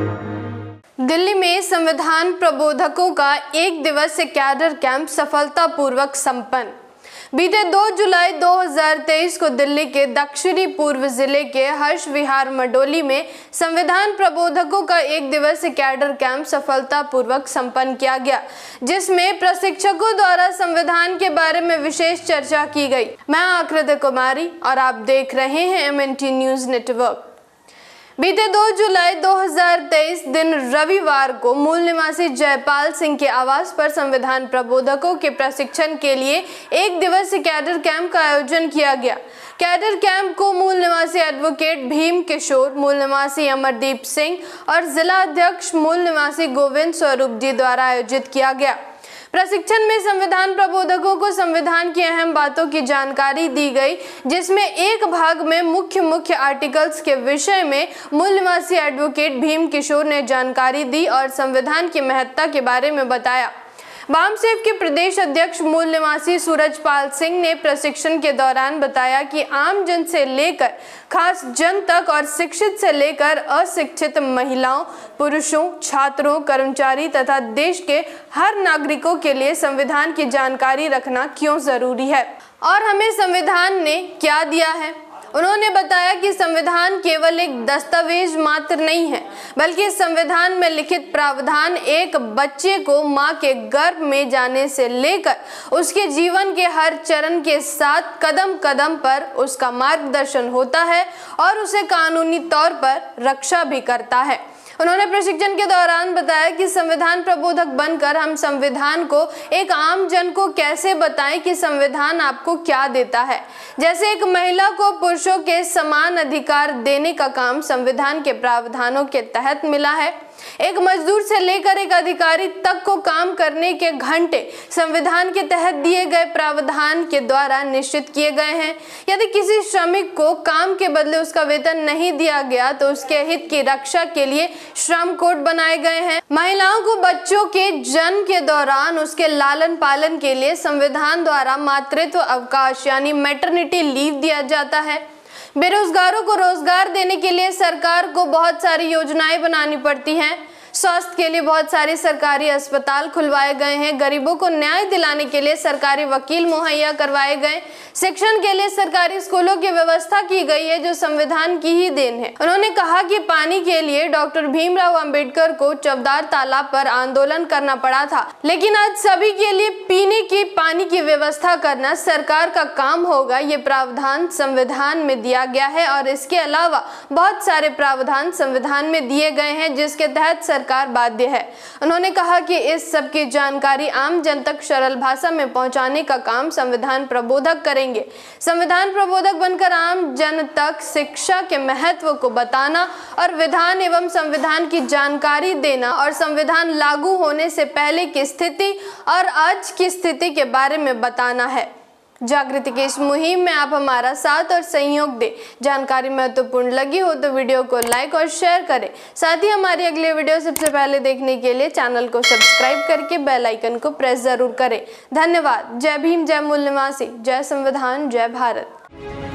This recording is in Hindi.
दिल्ली में संविधान प्रबोधकों का एक दिवसीय कैडर कैंप सफलतापूर्वक संपन्न। बीते 2 जुलाई 2023 को दिल्ली के दक्षिणी पूर्व जिले के हर्ष विहार मंडोली में संविधान प्रबोधकों का एक दिवसीय कैडर कैंप सफलतापूर्वक संपन्न किया गया, जिसमें प्रशिक्षकों द्वारा संविधान के बारे में विशेष चर्चा की गई। मैं आकृति कुमारी और आप देख रहे हैं MNT न्यूज नेटवर्क। बीते 2 जुलाई 2023 दिन रविवार को मूल निवासी जयपाल सिंह के आवास पर संविधान प्रबोधकों के प्रशिक्षण के लिए एक दिवसीय कैडर कैंप का आयोजन किया गया। कैडर कैंप को मूल निवासी एडवोकेट भीम किशोर, मूल निवासी अमरदीप सिंह और जिला अध्यक्ष मूल निवासी गोविंद स्वरूप जी द्वारा आयोजित किया गया। प्रशिक्षण में संविधान प्रबोधकों को संविधान की अहम बातों की जानकारी दी गई, जिसमें एक भाग में मुख्य आर्टिकल्स के विषय में मूल निवासी एडवोकेट भीम किशोर ने जानकारी दी और संविधान की महत्ता के बारे में बताया। वामसेफ के प्रदेश अध्यक्ष मूल निवासी सूरजपाल सिंह ने प्रशिक्षण के दौरान बताया कि आम जन से लेकर खास जन तक और शिक्षित से लेकर अशिक्षित महिलाओं, पुरुषों, छात्रों, कर्मचारी तथा देश के हर नागरिकों के लिए संविधान की जानकारी रखना क्यों जरूरी है और हमें संविधान ने क्या दिया है। उन्होंने बताया कि संविधान केवल एक दस्तावेज मात्र नहीं है, बल्कि संविधान में लिखित प्रावधान एक बच्चे को मां के गर्भ में जाने से लेकर उसके जीवन के हर चरण के साथ कदम कदम पर उसका मार्गदर्शन होता है और उसे कानूनी तौर पर रक्षा भी करता है। उन्होंने प्रशिक्षण के दौरान बताया कि संविधान प्रबोधक बनकर हम संविधान को एक आम जन को कैसे बताएं कि संविधान आपको क्या देता है। जैसे एक महिला को पुरुषों के समान अधिकार देने का काम संविधान के प्रावधानों के तहत मिला है। एक मजदूर से लेकर एक अधिकारी तक को काम करने के घंटे संविधान के तहत दिए गए प्रावधान के द्वारा निश्चित किए गए हैं। यदि किसी श्रमिक को काम के बदले उसका वेतन नहीं दिया गया तो उसके हित की रक्षा के लिए श्रम कोड बनाए गए हैं। महिलाओं को बच्चों के जन्म के दौरान उसके लालन पालन के लिए संविधान द्वारा मातृत्व अवकाश यानी मैटरनिटी लीव दिया जाता है। बेरोजगारों को रोजगार देने के लिए सरकार को बहुत सारी योजनाएं बनानी पड़ती हैं। स्वास्थ्य के लिए बहुत सारे सरकारी अस्पताल खुलवाए गए हैं। गरीबों को न्याय दिलाने के लिए सरकारी वकील मुहैया करवाए गए। शिक्षण के लिए सरकारी स्कूलों की व्यवस्था की गई है, जो संविधान की ही देन है। उन्होंने कहा कि पानी के लिए डॉक्टर भीमराव अंबेडकर को चवदार तालाब पर आंदोलन करना पड़ा था, लेकिन आज सभी के लिए पीने के पानी की व्यवस्था करना सरकार का काम होगा। ये प्रावधान संविधान में दिया गया है और इसके अलावा बहुत सारे प्रावधान संविधान में दिए गए हैं, जिसके तहत सरकार बाध्य है। उन्होंने कहा कि इस सब की जानकारी आम जन तक सरल भाषा में पहुंचाने का काम संविधान प्रबोधक करेंगे। संविधान प्रबोधक बनकर आम जन तक शिक्षा के महत्व को बताना और विधान एवं संविधान की जानकारी देना और संविधान लागू होने से पहले की स्थिति और आज की स्थिति के बारे में बताना है। जागृति की इस मुहिम में आप हमारा साथ और सहयोग दें। जानकारी महत्वपूर्ण लगी हो तो वीडियो को लाइक और शेयर करें। साथ ही हमारी अगले वीडियो सबसे पहले देखने के लिए चैनल को सब्सक्राइब करके बेल आइकन को प्रेस जरूर करें। धन्यवाद। जय भीम, जय मूल निवासी, जय संविधान, जय भारत।